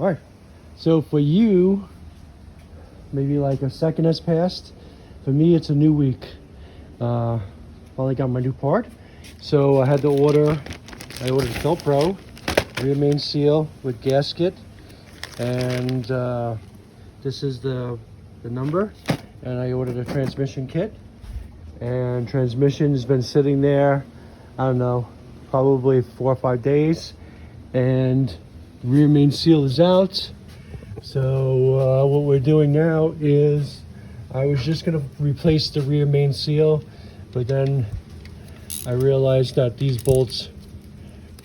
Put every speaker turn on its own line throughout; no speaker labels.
All right, so for you, maybe like a second has passed. For me, it's a new week. Finally got my new part. So I had to ordered Velcro, rear main seal with gasket, and this is the number. And I ordered a transmission kit, and transmission has been sitting there, I don't know, probably 4 or 5 days, and rear main seal is out. So what we're doing now is, I was just going to replace the rear main seal, but then I realized that these bolts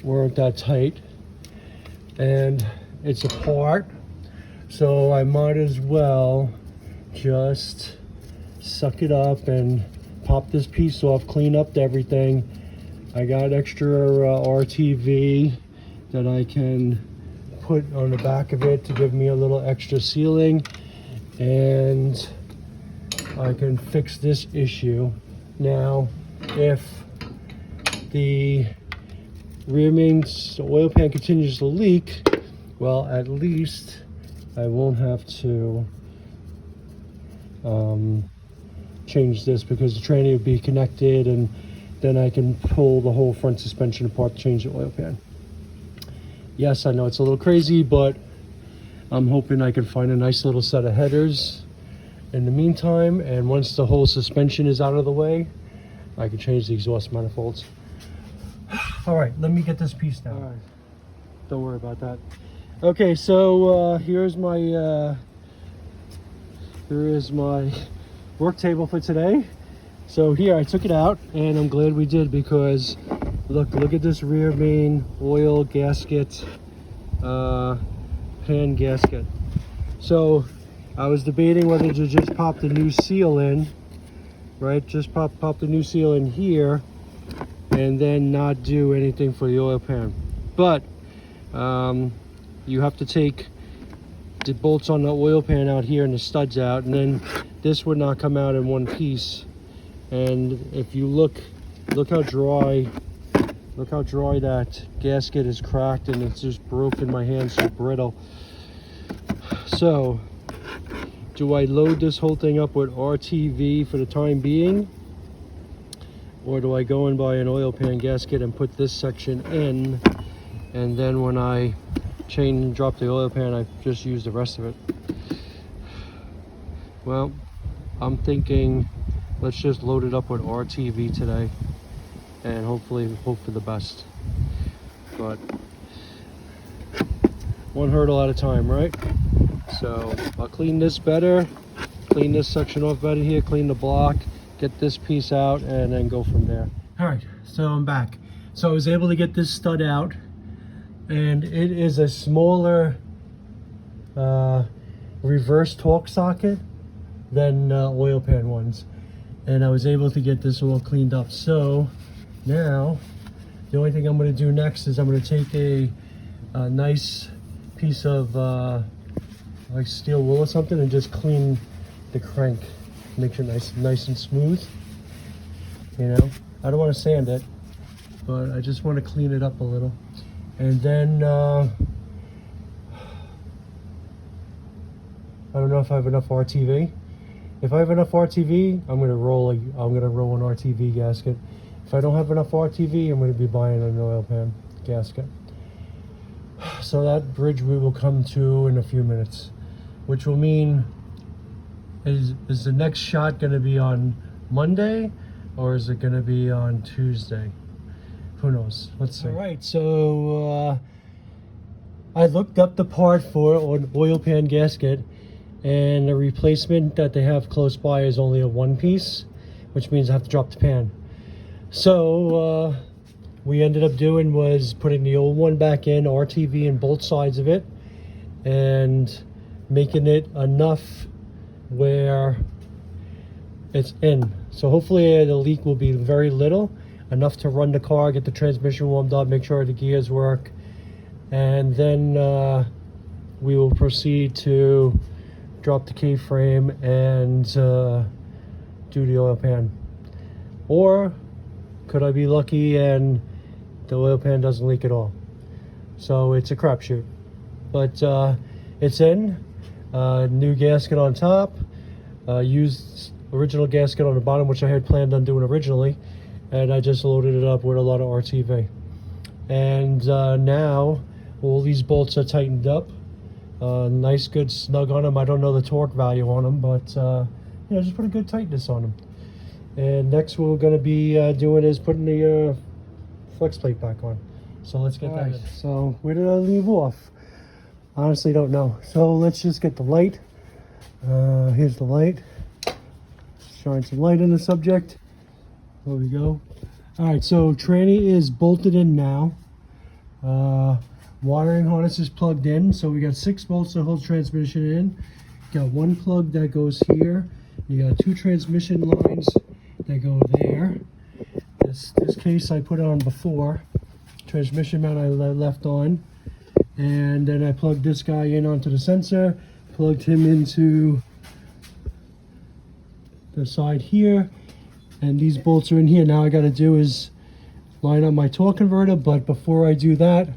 weren't that tight and it's apart, so I might as well just suck it up and pop this piece off, clean up everything. I got extra RTV that I can put on the back of it to give me a little extra sealing, and I can fix this issue. Now, if the rear main oil pan continues to leak, well, at least I won't have to change this, because the tranny will be connected, and then I can pull the whole front suspension apart to change the oil pan. Yes, I know it's a little crazy, but I'm hoping I can find a nice little set of headers in the meantime, and once the whole suspension is out of the way, I can change the exhaust manifolds. All right, let me get this piece down. All right, don't worry about that. Okay, so here's my work table for today. So here, I took it out, and I'm glad we did, because look at this rear main oil gasket, pan gasket. So I was debating whether to just pop the new seal in, right? Just pop the new seal in here, and then not do anything for the oil pan. But you have to take the bolts on the oil pan out here and the studs out, and then this would not come out in one piece. And if you look how dry that gasket is cracked, and it's just broken. My hand's so brittle. So do I load this whole thing up with RTV for the time being, or do I go and buy an oil pan gasket and put this section in, and then when I drop the oil pan, I just use the rest of it? Well, I'm thinking let's just load it up with RTV today, and hopefully hope for the best. But one hurdle at a time, right? So I'll clean this better, clean this section off better here, clean the block, get this piece out, and then go from there. All right, so I'm back. So I was able to get this stud out, and it is a smaller reverse torque socket than oil pan ones. And I was able to get this all cleaned up. So now the only thing I'm going to do next is I'm going to take a nice piece of like steel wool or something, and just clean the crank, make sure nice and smooth. You know, I don't want to sand it, but I just want to clean it up a little. And then I don't know if I have enough RTV. If I have enough RTV, I'm gonna roll an RTV gasket. If I don't have enough RTV, I'm gonna be buying an oil pan gasket. So that bridge we will come to in a few minutes, which will mean, is the next shot gonna be on Monday, or is it gonna be on Tuesday? Who knows? Let's see. All right, so I looked up the part for an oil pan gasket, and the replacement that they have close by is only a one piece, which means I have to drop the pan. So we ended up doing was putting the old one back in, RTV in both sides of it, and making it enough where it's in. So hopefully the leak will be very little, enough to run the car, get the transmission warmed up, make sure the gears work, and then we will proceed to drop the K-frame and do the oil pan. Or could I be lucky and the oil pan doesn't leak at all? So it's a crapshoot. but it's in. New gasket on top, used original gasket on the bottom, which I had planned on doing originally, and I just loaded it up with a lot of RTV. And now all these bolts are tightened up. Nice good snug on them. I don't know the torque value on them, but you know, just put a good tightness on them. And next what we're going to be doing is putting the flex plate back on. So let's get that. So where did I leave off? Honestly don't know. So let's just get the light. Here's the light. Shine some light on the subject. There we go. Alright, so tranny is bolted in now. Wiring harness is plugged in. So we got 6 bolts that hold transmission in. Got 1 plug that goes here. You got 2 transmission lines that go there. This case I put on before. Transmission mount I left on. And then I plugged this guy in onto the sensor. Plugged him into the side here. And these bolts are in here. Now I got to do is line up my torque converter, but before I do that,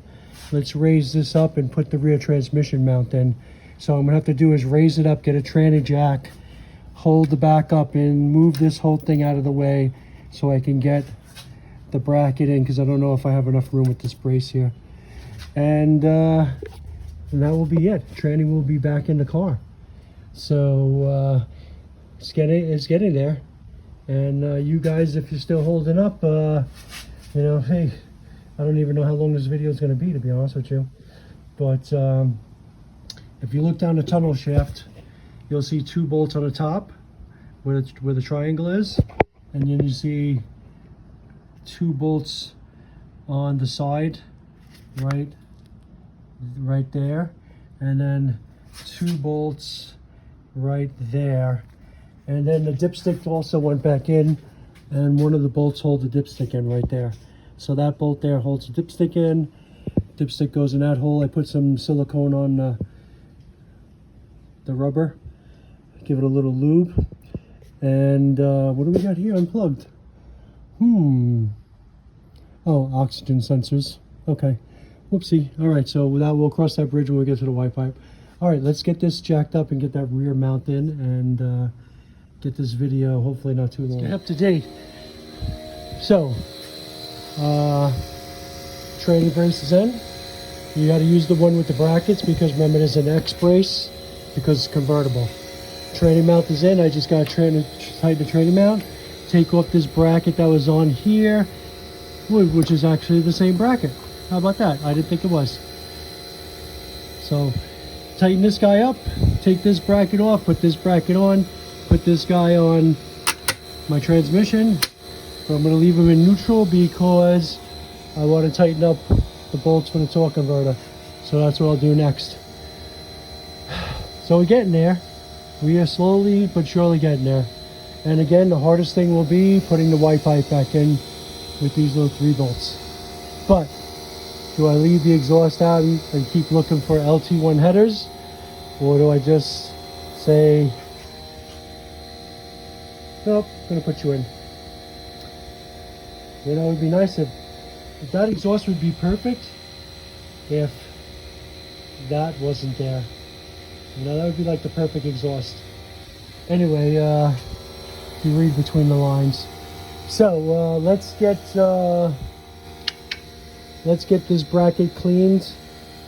let's raise this up and put the rear transmission mount in. So I'm gonna have to do is raise it up, get a tranny jack, hold the back up and move this whole thing out of the way so I can get the bracket in, because I don't know if I have enough room with this brace here. And that will be it. Tranny will be back in the car. So it's getting there. And you guys, if you're still holding up, you know, hey, I don't even know how long this video is going to be, to be honest with you. But if you look down the tunnel shaft, you'll see 2 bolts on the top where the triangle is. And then you see 2 bolts on the side, right there. And then 2 bolts right there. And then the dipstick also went back in, and one of the bolts hold the dipstick in right there. So that bolt there holds the dipstick in. Dipstick goes in that hole. I put some silicone on the rubber. Give it a little lube. And what do we got here unplugged? Oh, oxygen sensors. Okay. Whoopsie. All right, so we'll cross that bridge when we get to the Y pipe. All right, let's get this jacked up and get that rear mount in, and get this video hopefully not too long. Let's get up to date. So, tranny brace is in. You got to use the one with the brackets, because remember there's an X brace because it's convertible. Tranny mount is in. I just got to tighten the tranny mount. Take off this bracket that was on here, which is actually the same bracket. How about that? I didn't think it was. So tighten this guy up, take this bracket off, put this bracket on, put this guy on my transmission. But I'm going to leave them in neutral because I want to tighten up the bolts for the torque converter. So that's what I'll do next. So we're getting there. We are slowly but surely getting there. And again, the hardest thing will be putting the Y pipe back in with these little 3 bolts. But do I leave the exhaust out and keep looking for LT1 headers? Or do I just say, nope, I'm going to put you in? You know, it would be nice if that exhaust would be perfect if that wasn't there. You know, that would be like the perfect exhaust. Anyway, you read between the lines. So let's get this bracket cleaned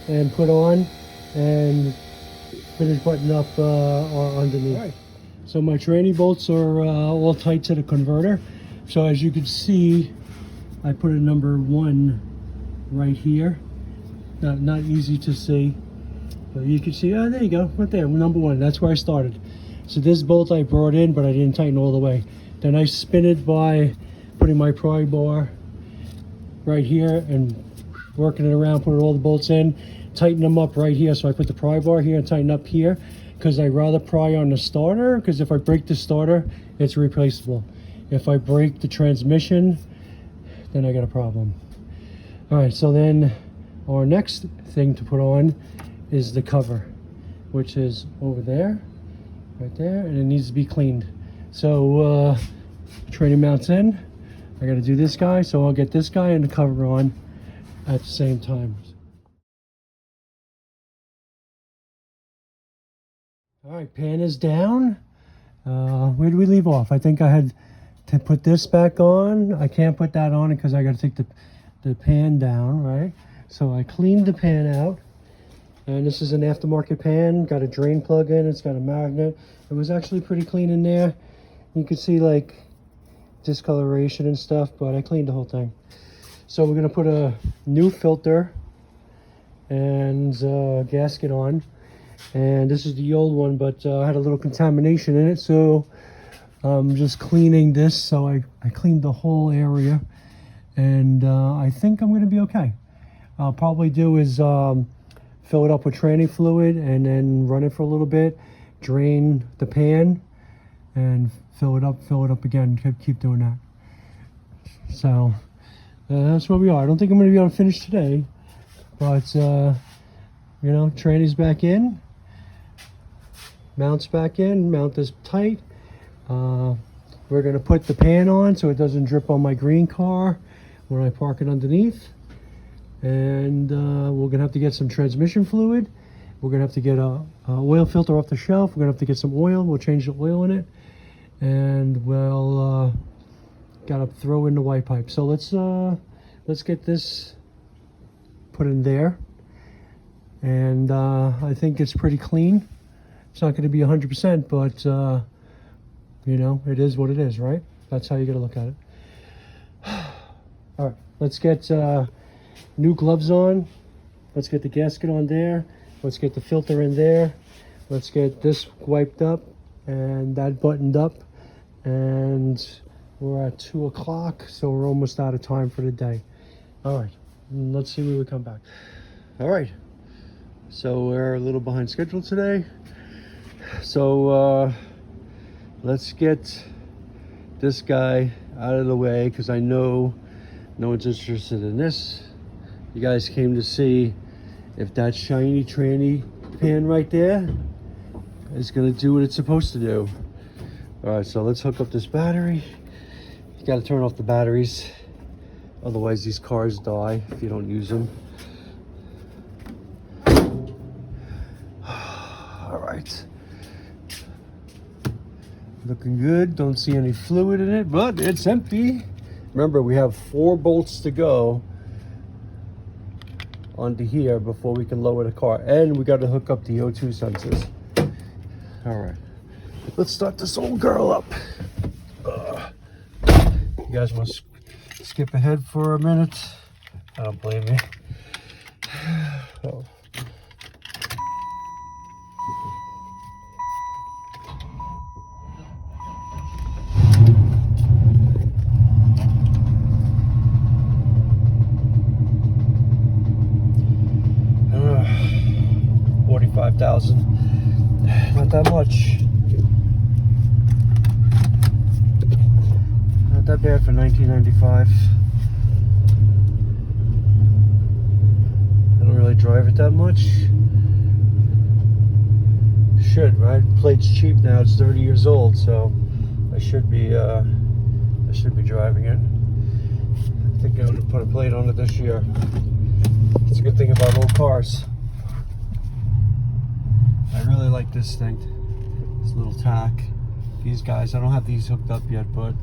and put on, and finish buttoning up underneath. Right. So my tranny bolts are all tight to the converter. So as you can see, I put a number 1 right here. Not easy to see, but you can see, oh, there you go, right there, number 1. That's where I started. So this bolt I brought in, but I didn't tighten all the way. Then I spin it by putting my pry bar right here and working it around, putting all the bolts in, tighten them up right here. So I put the pry bar here and tighten up here, because I rather pry on the starter, because if I break the starter, it's replaceable. If I break the transmission, then I got a problem. All right, so then our next thing to put on is the cover, which is over there, right there, and it needs to be cleaned. So tranny mounts in. I got to do this guy, so I'll get this guy and the cover on at the same time. All right, pan is down. Where did we leave off? I think I had to put this back on. I can't put that on because I got to take the pan down, right? So I cleaned the pan out. And this is an aftermarket pan. Got a drain plug in. It's got a magnet. It was actually pretty clean in there. You can see like discoloration and stuff, but I cleaned the whole thing. So we're going to put a new filter and gasket on. And this is the old one, but I had a little contamination in it, so I'm just cleaning this. So I cleaned the whole area, and I think I'm going to be okay. I'll probably do is fill it up with tranny fluid and then run it for a little bit, drain the pan, and fill it up again. Keep doing that. So that's where we are. I don't think I'm going to be able to finish today, but you know, tranny's back in. Mounts back in, mount this tight. We're going to put the pan on so it doesn't drip on my green car when I park it underneath. And we're going to have to get some transmission fluid. We're going to have to get a oil filter off the shelf. We're going to have to get some oil. We'll change the oil in it. And we'll got to throw in the white pipe. So let's get this put in there. And I think it's pretty clean. It's not going to be 100%, but you know, it is what it is, right? That's how you got to look at it. All right, let's get new gloves on. Let's get the gasket on there. Let's get the filter in there. Let's get this wiped up and that buttoned up. And we're at 2 o'clock, so we're almost out of time for the day. All right, let's see when we come back. All right, so we're a little behind schedule today. So let's get this guy out of the way because I know no one's interested in this. You guys came to see if that shiny tranny pan right there is going to do what it's supposed to do. All right, so let's hook up this battery. You got to turn off the batteries, otherwise these cars die if you don't use them. All right. Looking good. Don't see any fluid in it, but it's empty. Remember, we have 4 bolts to go onto here before we can lower the car, and we got to hook up the O2 sensors. All right, let's start this old girl up. You guys want to skip ahead for a minute? I don't blame you. Oh. $45,000. Not that much. Not that bad for 1995. I don't really drive it that much. Should, right? Plate's cheap now. It's 30 years old, so I should be driving it. I think I'm gonna put a plate on it this year. It's a good thing about old cars. I really like this thing. This little tack. These guys, I don't have these hooked up yet, but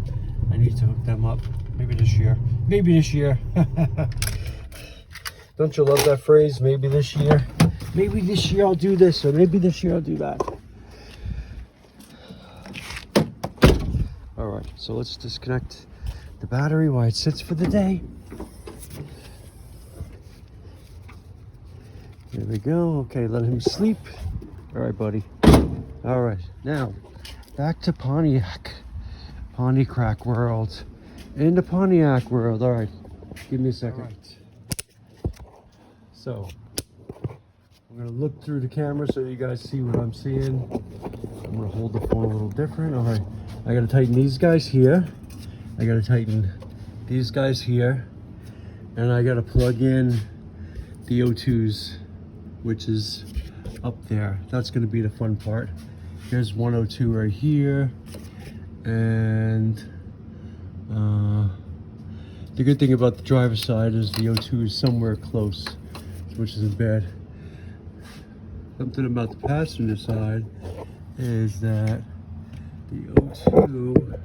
I need to hook them up. Maybe this year. Maybe this year. Don't you love that phrase? Maybe this year. Maybe this year I'll do this, or maybe this year I'll do that. All right, so let's disconnect the battery while it sits for the day. There we go. Okay, let him sleep. All right, buddy. All right, now back to Pontiac world. In the Pontiac world. All right, give me a second. All right. So I'm gonna look through the camera so you guys see what I'm seeing. I'm gonna hold the phone a little different. All right, I gotta tighten these guys here. I gotta tighten these guys here, and I gotta plug in the O2s, which is up there. That's going to be the fun part. Here's 102 right here, and the good thing about the driver's side is the O2 is somewhere close, which isn't bad. something about the passenger side is that the O2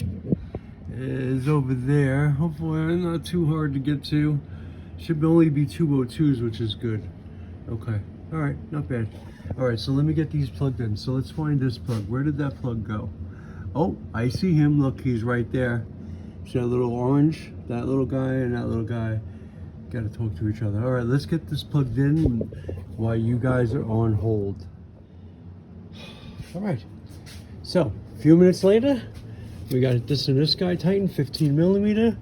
is over there. Hopefully not too hard to get to. Should only be 2 O2s, which is good. Okay, all right, not bad. All right, so let me get these plugged in. So let's find this plug. Where did that plug go? Oh, I see him. Look, he's right there. See that little orange? That little guy and that little guy got to talk to each other. All right, let's get this plugged in while you guys are on hold. All right, so a few minutes later, we got this and this guy tightened, 15 millimeter,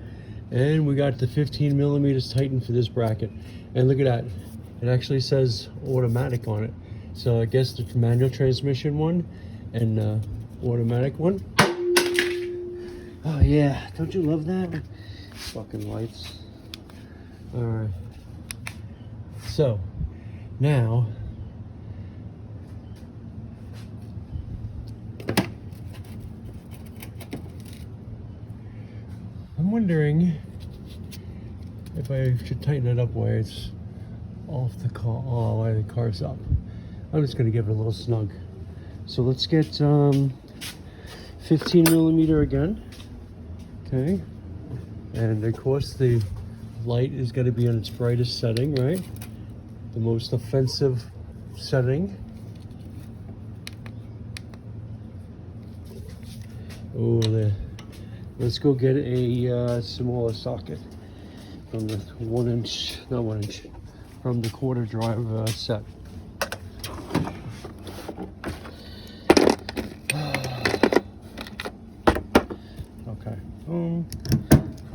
and we got the 15 millimeters tightened for this bracket. And look at that, it actually says automatic on it. So I guess the manual transmission one and automatic one. Oh yeah, don't you love that? Fucking lights. All right. So now I'm wondering if I should tighten it up while it's off the car, while the car's up. I'm just gonna give it a little snug. So let's get 15 millimeter again. Okay. And of course the light is gonna be on its brightest setting, right? The most offensive setting. Oh, there. Let's go get a smaller socket from the 1 inch, not 1 inch, from the quarter drive set. Okay, boom.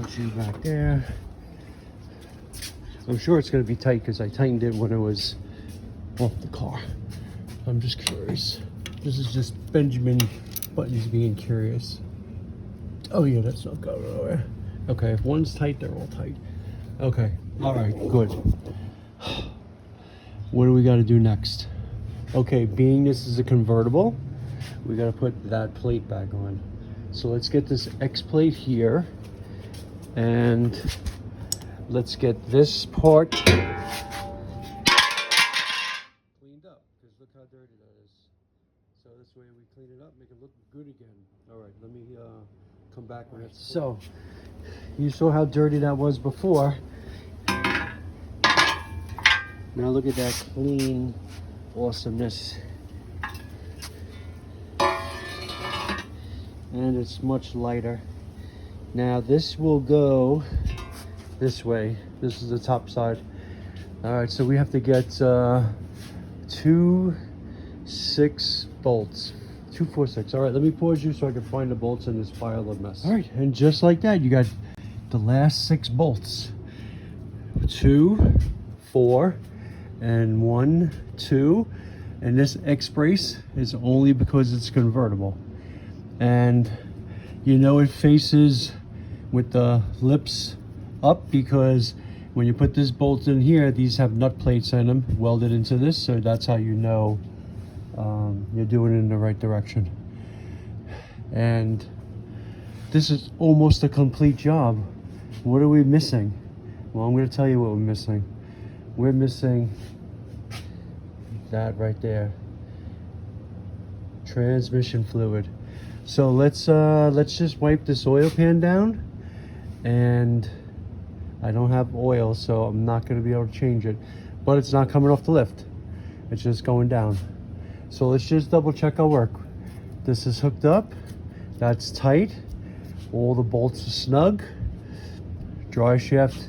Put you back there. I'm sure it's going to be tight because I tightened it when it was off the car. I'm just curious. This is just Benjamin Buttons being curious. Oh yeah, that's not going nowhere. Okay, if one's tight, they're all tight. Okay, all right, good. What do we got to do next? Okay, being this is a convertible, we got to put that plate back on. So let's get this X plate here, and let's get this part cleaned up, because look how dirty that is. So this way we clean it up, make it look good again. All right, let me come back when it's so. You saw how dirty that was before. Now look at that clean awesomeness. And it's much lighter. Now this will go this way. This is the top side. All right, so we have to get 2 6 bolts. 2 4 6. All right, let me pause you so I can find the bolts in this pile of mess. All right, and just like that, you got the last 6 bolts. 2 4 and 1 2, and this X brace is only because it's convertible, and you know it faces with the lips up because when you put this bolt in here, these have nut plates in them welded into this, so that's how you know you're doing it in the right direction. And this is almost a complete job. What are we missing? Well, I'm going to tell you what we're missing. We're missing that right there, transmission fluid. So let's just wipe this oil pan down, and I don't have oil, so I'm not going to be able to change it, but it's not coming off the lift, it's just going down. So let's just double check our work. This is hooked up, that's tight, all the bolts are snug, dry shaft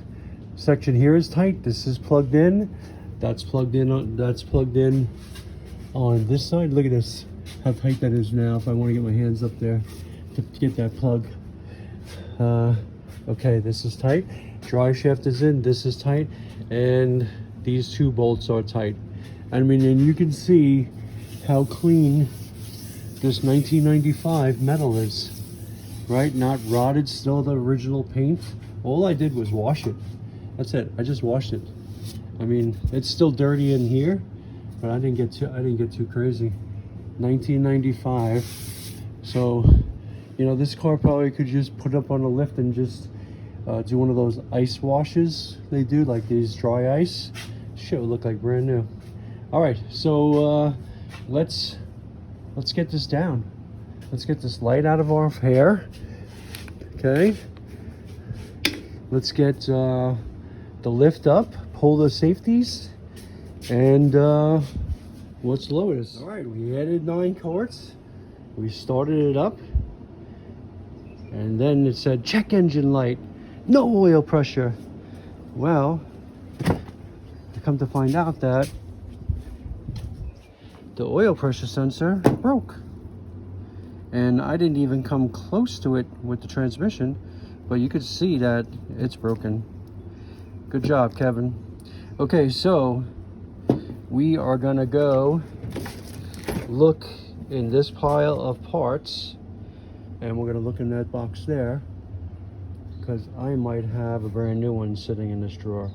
section here is tight, this is plugged in, that's plugged in on this side. Look at this, how tight that is now if I want to get my hands up there to get that plug. Okay, this is tight, dry shaft is in, this is tight, and these 2 bolts are tight. I mean, and you can see how clean this 1995 metal is, right? Not rotted, still the original paint. All I did was wash it. That's it. I just washed it. I mean, it's still dirty in here, but I didn't get too crazy. 1995. So, you know, this car probably could just put up on a lift and just do one of those ice washes they do, like these dry ice. Shit would look like brand new. All right, so let's get this down. Let's get this light out of our hair. Okay. Let's get the lift up, pull the safeties, and let's lower this. All right, we added 9 quarts. We started it up, and then it said check engine light, no oil pressure. Well, to come to find out that the oil pressure sensor broke, and I didn't even come close to it with the transmission, but you could see that it's broken. Good job, Kevin. Okay, so we are gonna go look in this pile of parts, and we're gonna look in that box there, because I might have a brand new one sitting in this drawer.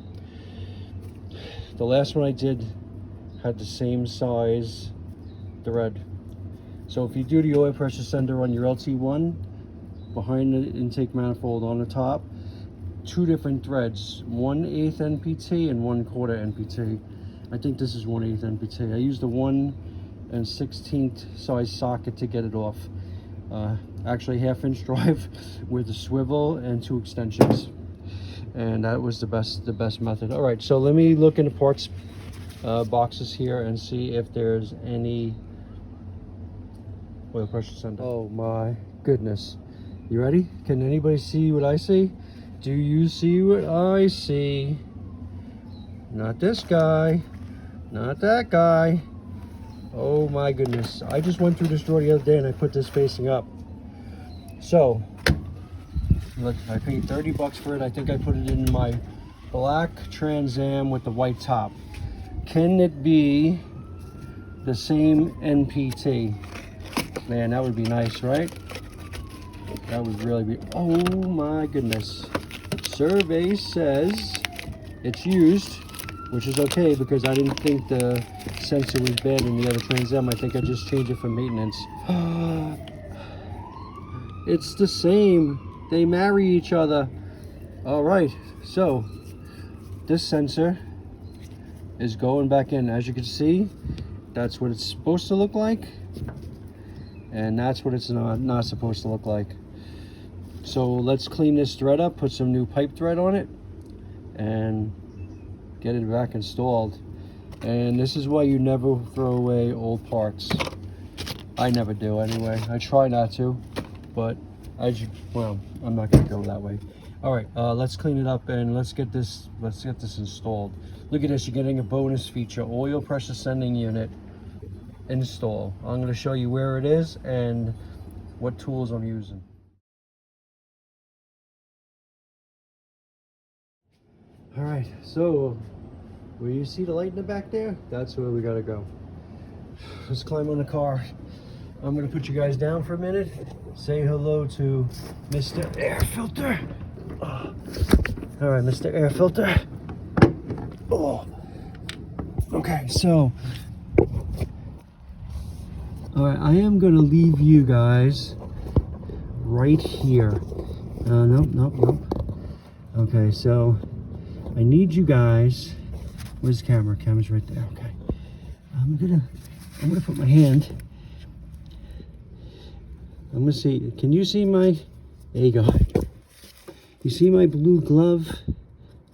The last one I did had the same size thread. So if you do the oil pressure sender on your LT1, behind the intake manifold on the top, 2 different threads, 1/8 NPT and 1/4 NPT. I think this is 1/8 NPT. I used the 1 1/16 size socket to get it off. Actually 1/2-inch drive with a swivel and 2 extensions, and that was the best method. All right, so let me look in the parts boxes here and see if there's any oil pressure sender. Oh my goodness. You ready? Can anybody see what I see? Do you see what I see? Not this guy, not that guy. Oh my goodness. I just went through this drawer the other day and I put this facing up. So, look, I paid 30 bucks for it. I think I put it in my black Trans Am with the white top. Can it be the same NPT? Man, that would be nice, right? That would really be, oh my goodness. Survey says it's used, which is okay because I didn't think the sensor was bad in the other Trans Am. I think I just changed it for maintenance. It's the same. They marry each other. All right, so this sensor is going back in. As you can see, that's what it's supposed to look like, and that's what it's not supposed to look like. So let's clean this thread up, put some new pipe thread on it, and get it back installed. And this is why you never throw away old parts. I never do anyway. I try not to, but well, I'm not gonna go that way. All right, let's clean it up and let's get this installed. Look at this, you're getting a bonus feature, oil pressure sending unit install. I'm gonna show you where it is and what tools I'm using. All right, so where you see the light in the back there, that's where we gotta go. Let's climb on the car. I'm gonna put you guys down for a minute. Say hello to Mr. Air Filter. Oh. All right, Mr. Air Filter. Oh. Okay, so, all right, I am gonna leave you guys right here. Nope. Okay, so I need you guys. Where's the camera? Camera's right there. Okay. I'm gonna put my hand. I'm gonna see. Can you see my? There you go. You see my blue glove?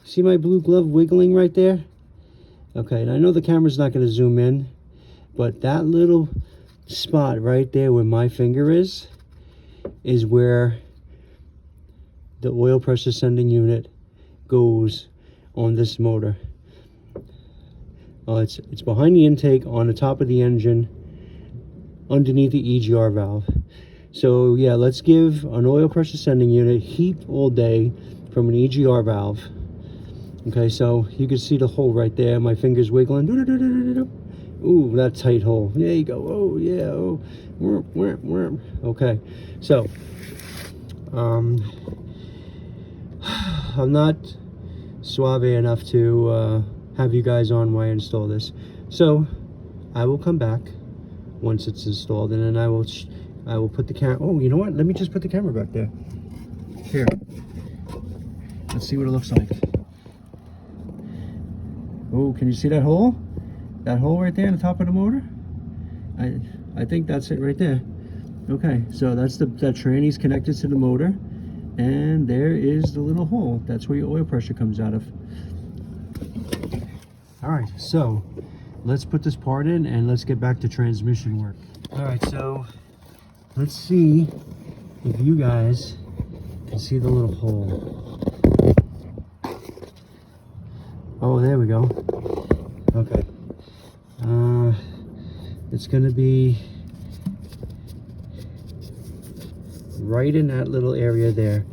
See my blue glove wiggling right there? Okay, and I know the camera's not gonna zoom in, but that little spot right there where my finger is where the oil pressure sending unit goes on this motor. It's behind the intake on the top of the engine underneath the EGR valve. So yeah, let's give an oil pressure sending unit heat all day from an EGR valve. Okay, so you can see the hole right there. My finger's wiggling. Ooh, that tight hole. There you go. Oh yeah. Oh, worm. Okay, so I'm not suave enough to have you guys on while I install this. So I will come back once it's installed, and then I will put the camera. Oh, you know what? Let me just put the camera back there. Here. Let's see what it looks like. Oh, can you see that hole? That hole right there on the top of the motor? I think that's it right there. Okay, so that's that tranny's connected to the motor, and there is the little hole. That's where your oil pressure comes out of. All right, so let's put this part in and let's get back to transmission work. All right, so let's see if you guys can see the little hole. Oh, there we go. Okay. It's gonna be right in that little area there.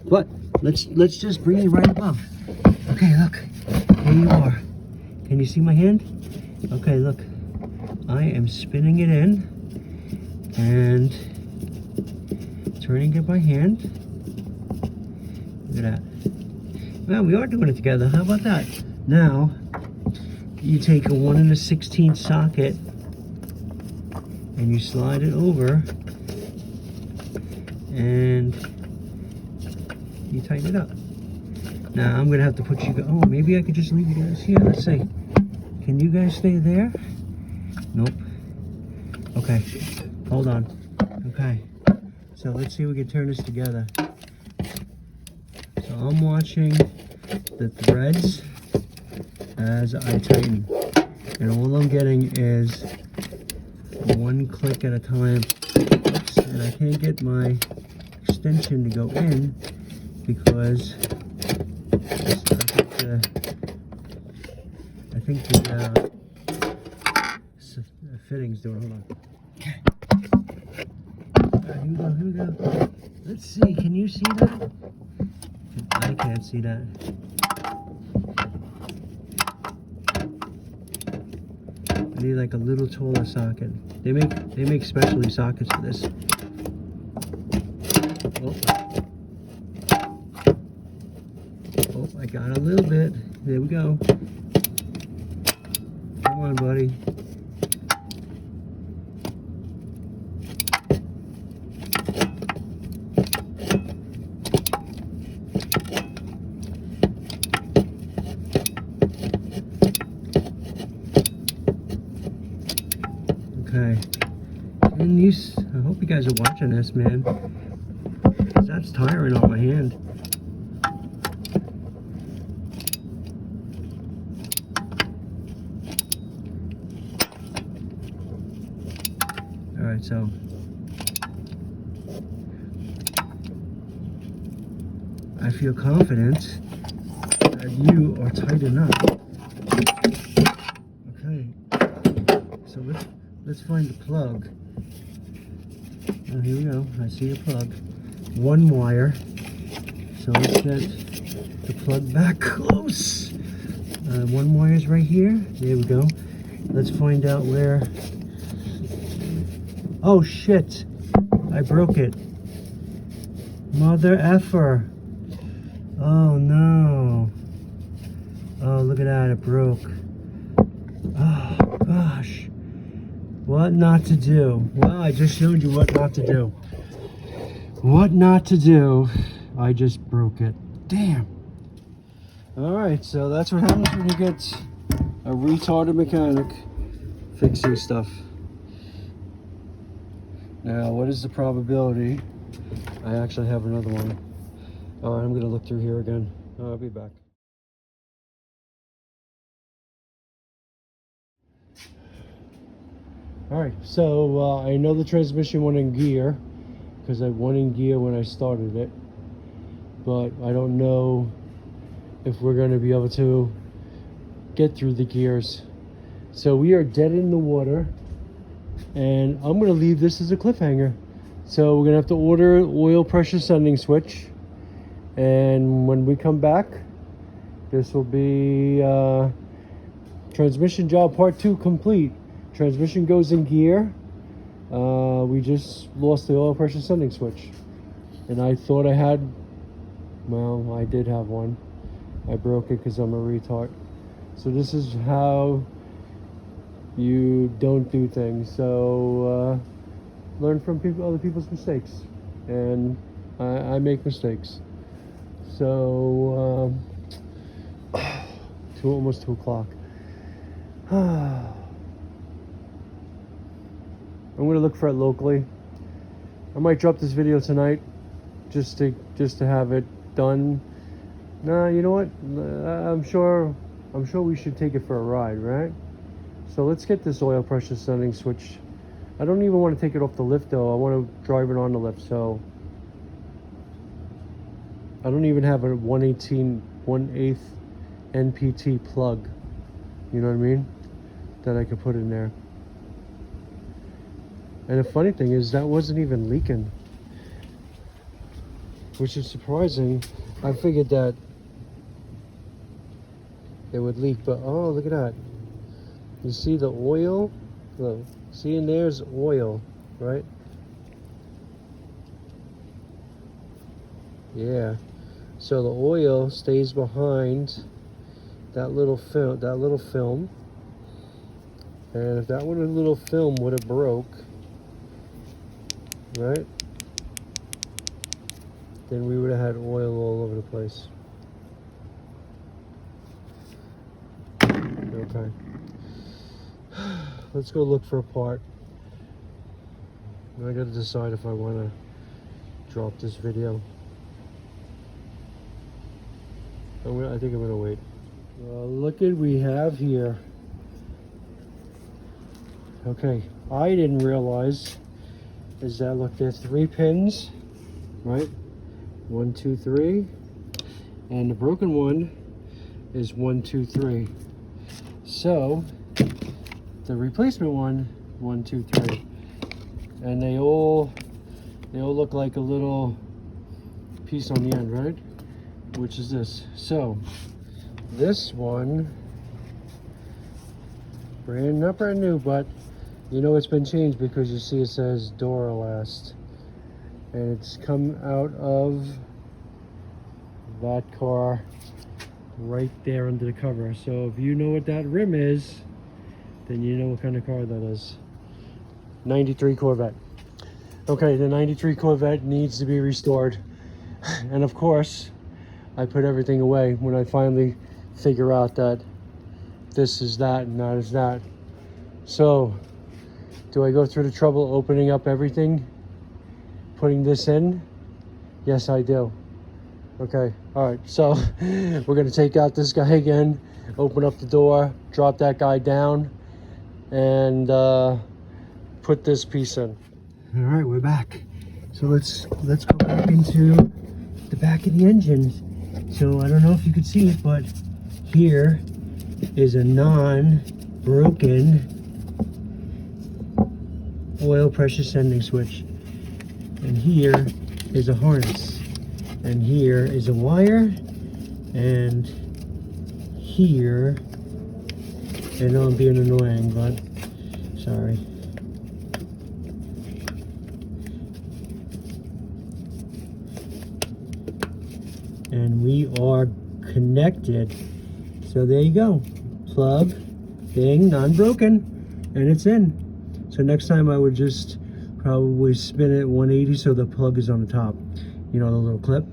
But let's just bring it right above. Okay, look. Here you are. Can you see my hand? Okay, look. I am spinning it in and turning it by hand. Look at that. Well, we are doing it together. How about that? Now, you take a 1 1/16 socket and you slide it over and you tighten it up. Now, I'm gonna have to put you, oh, maybe I could just leave you guys here. Let's see. Can you guys stay there? Nope. Okay, hold on. Okay, so let's see if we can turn this together. So I'm watching the threads as I tighten, and all I'm getting is one click at a time. Oops, and I can't get my extension to go in because I think the fitting's doing. Hold on. Okay. Alright, here we go. Let's see. Can you see that? I can't see that. I need like a little taller socket. They make specialty sockets for this. Oh, I got a little bit. There we go. Come on, buddy. Okay, and I hope you guys are watching this, man. That's tiring on my hand. All right, so I feel confident that you are tight enough. Okay, so let's find the plug. Oh, here we go. I see a plug. One wire. So let's get the plug back close. One wire is right here. There we go. Let's find out where. Oh shit! I broke it. Mother effer. Oh no. Oh, look at that. It broke. Oh gosh. What not to do? Well, I just showed you what not to do. What not to do. I just broke it. Damn. Alright, so that's what happens when you get a retarded mechanic fixing stuff. Now, what is the probability I actually have another one? Alright, I'm going to look through here again. I'll be back. Alright, so I know the transmission went in gear because I went in gear when I started it, but I don't know if we're going to be able to get through the gears. So we are dead in the water, and I'm going to leave this as a cliffhanger. So we're going to have to order oil pressure sending switch, and when we come back, this will be transmission job part 2 complete. Transmission goes in gear. We just lost the oil pressure sending switch, and I thought I had, well, I did have one. I broke it because I'm a retard. So this is how you don't do things. So learn from other people's mistakes, and I make mistakes. So almost 2 o'clock. I'm gonna look for it locally. I might drop this video tonight just to have it done. Nah, you know what? I'm sure we should take it for a ride, right? So let's get this oil pressure sending switch. I don't even want to take it off the lift though. I want to drive it on the lift. So I don't even have a 1/8 NPT plug. You know what I mean? That I could put in there. And the funny thing is that wasn't even leaking, which is surprising. I figured that it would leak, but oh, look at that. You see the oil? Look, see, in there's oil, right? Yeah. So the oil stays behind that little film. And if that little film would have broke, right, then we would have had oil all over the place. Okay. Let's go look for a part. I gotta decide if I want to drop this video. I think I'm gonna wait. Look at we have here. Okay, I didn't realize is that, look, there's 3 pins, right? 1, 2, 3, and the broken one is 1, 2, 3. So the replacement one, 1, 2, 3, and they all look like a little piece on the end, right? Which is this. So this one, not brand new, but you know it's been changed because you see it says Duralast, and it's come out of that car right there under the cover. So if you know what that rim is, then you know what kind of car that is. 93 Corvette. Okay, the 93 Corvette needs to be restored. And of course, I put everything away when I finally figure out that this is that and that is that. So, do I go through the trouble opening up everything, putting this in? Yes, I do. Okay, all right, so we're gonna take out this guy again, open up the door, drop that guy down, and put this piece in. All right, we're back. So let's go back into the back of the engine. So I don't know if you could see it, but here is a non-broken oil pressure sending switch, and here is a harness, and here is a wire, and here, I know I'm being annoying, but sorry. And we are connected. So there you go. Plug, thing, non-broken, and it's in. So next time I would just probably spin it 180 so the plug is on the top. You know, the little clip.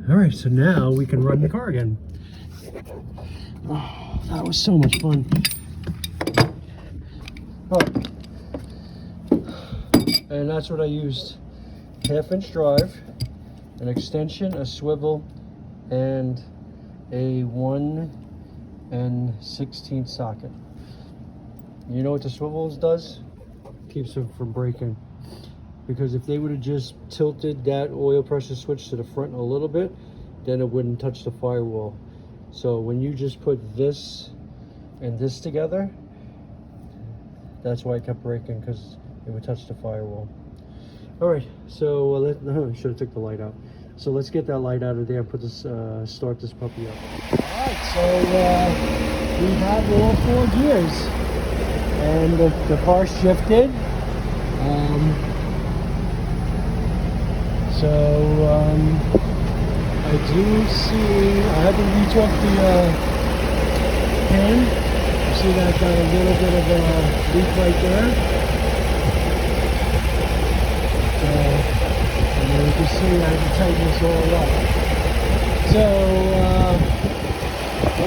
All right, so now we can run the car again. Oh, that was so much fun. Oh. And that's what I used. 1/2-inch drive, an extension, a swivel, and a 1 1/16 socket. You know what the swivels does? Keeps them from breaking. Because if they would have just tilted that oil pressure switch to the front a little bit, then it wouldn't touch the firewall. So when you just put this and this together, that's why it kept breaking, because it would touch the firewall. All right, so I should have took the light out. So let's get that light out of there and put this, start this puppy up. All right, so we have all 4 gears, and the car shifted. I do see, I had to reach off the pin. You see that got a little bit of a leak right there. And then you can see I had to tighten this all up. So,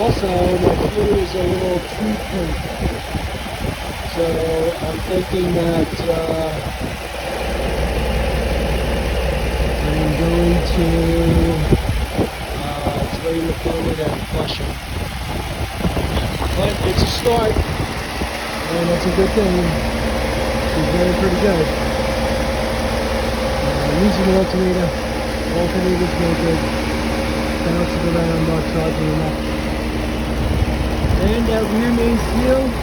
Also, my fluid is a little too pink. So I'm thinking that I'm going to drain the fluid and flush it. But it's a start, and that's a good thing. She's running pretty good. Using the alternator. Alternator's no good. Bouncing around, not charging enough. And that rear main seal, look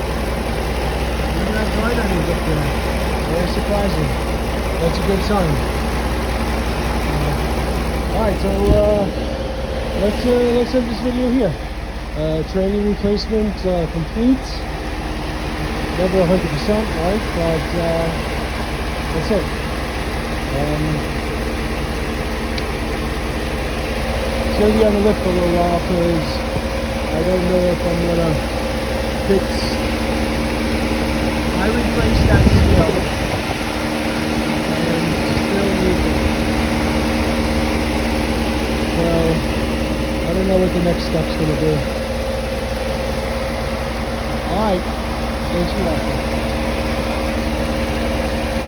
at that light on it up there. Very surprising. That's a good sign. Alright, so let's end this video here. Training replacement complete. Never 100%, right? But that's it. It's going to be on the lift for a little while because I don't know if I'm going to fix. I replaced that seal and still leaking. So I don't know what the next step's going to be. Alright, thanks for watching.